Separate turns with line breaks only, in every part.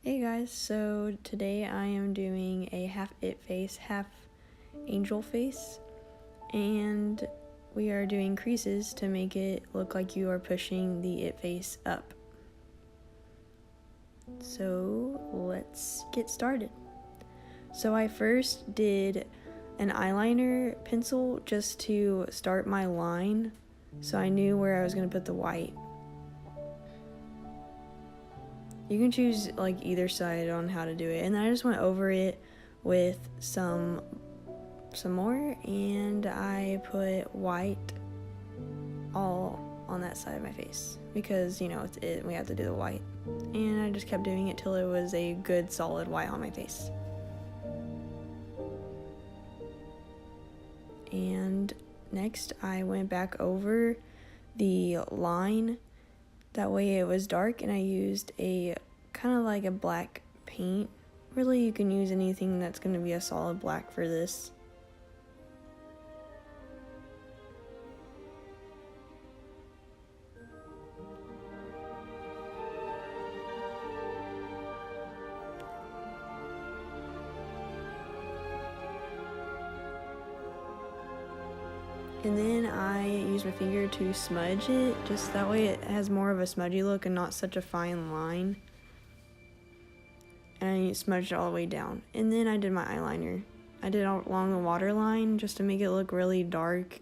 Hey guys, so today I am doing a half it face, half angel face, and we are doing creases to make it look like you are pushing the it face up. So let's get started. So I first did an eyeliner pencil just to start my line so I knew where I was going to put the white. You can choose like either side on how to do it, and then I just went over it with some more, and I put white all on that side of my face because we have to do the white, and I just kept doing it till it was a good solid white on my face. And next I went back over the line. That way it was dark, and I used a kind of like a black paint. Really, you can use anything that's going to be a solid black for this. And then I use my finger to smudge it, just that way it has more of a smudgy look and not such a fine line. And I smudged it all the way down. And then I did my eyeliner. I did it along the waterline just to make it look really dark,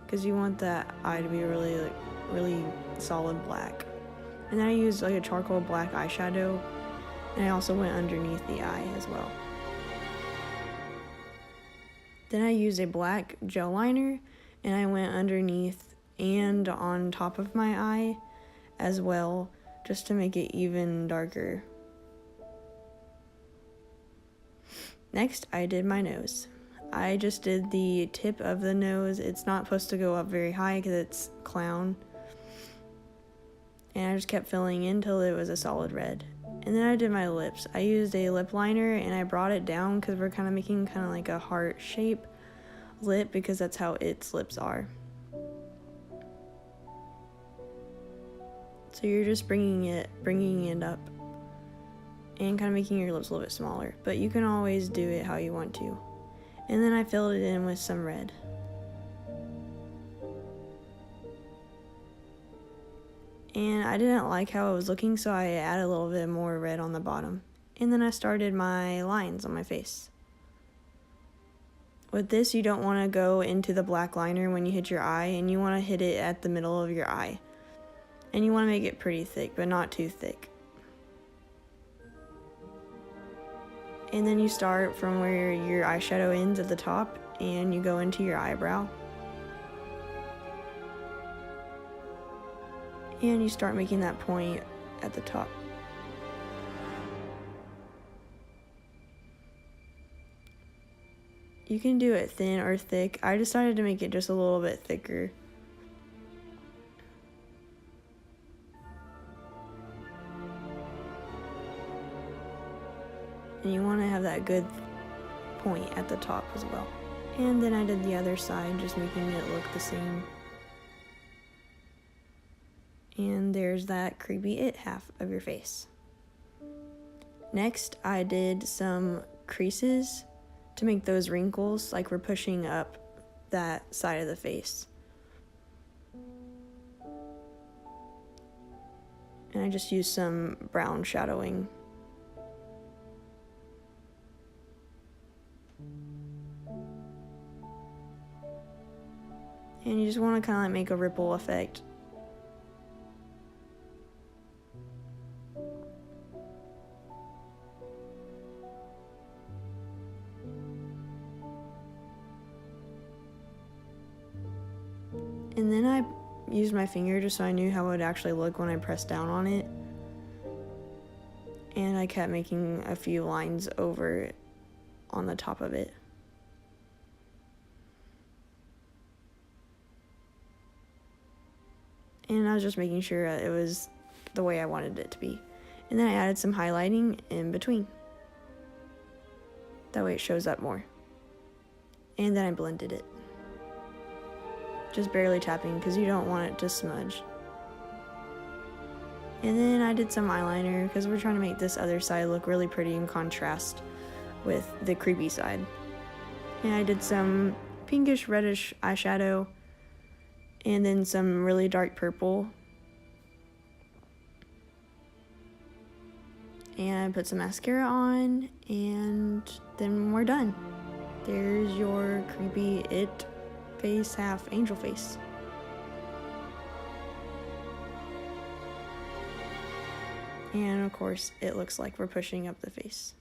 because you want that eye to be really solid black. And then I used like a charcoal black eyeshadow, and I also went underneath the eye as well. Then I used a black gel liner, and I went underneath and on top of my eye as well, just to make it even darker. Next, I did my nose. I just did the tip of the nose. It's not supposed to go up very high because it's clown. And I just kept filling in until it was a solid red. And then I did my lips. I used a lip liner, and I brought it down because we're kind of making kind of like a heart shape lip, because that's how its lips are. So you're just bringing it up and kind of making your lips a little bit smaller, but you can always do it how you want to. And then I filled it in with some red. And I didn't like how it was looking, so I added a little bit more red on the bottom. And then I started my lines on my face. With this, you don't want to go into the black liner when you hit your eye, and you want to hit it at the middle of your eye. And you want to make it pretty thick, but not too thick. And then you start from where your eyeshadow ends at the top, and you go into your eyebrow. And you start making that point at the top. You can do it thin or thick. I decided to make it just a little bit thicker. And you want to have that good point at the top as well. And then I did the other side, just making it look the same. And there's that creepy it half of your face. Next, I did some creases to make those wrinkles like we're pushing up that side of the face. And I just used some brown shadowing. And you just want to kind of like make a ripple effect. And then I used my finger just so I knew how it would actually look when I pressed down on it. And I kept making a few lines over on the top of it. And I was just making sure it was the way I wanted it to be. And then I added some highlighting in between. That way it shows up more. And then I blended it. Just barely tapping because you don't want it to smudge. And then I did some eyeliner because we're trying to make this other side look really pretty in contrast with the creepy side. And I did some pinkish reddish eyeshadow and then some really dark purple. And I put some mascara on, and then we're done. There's your creepy it face, half angel face. And of course, it looks like we're pushing up the face.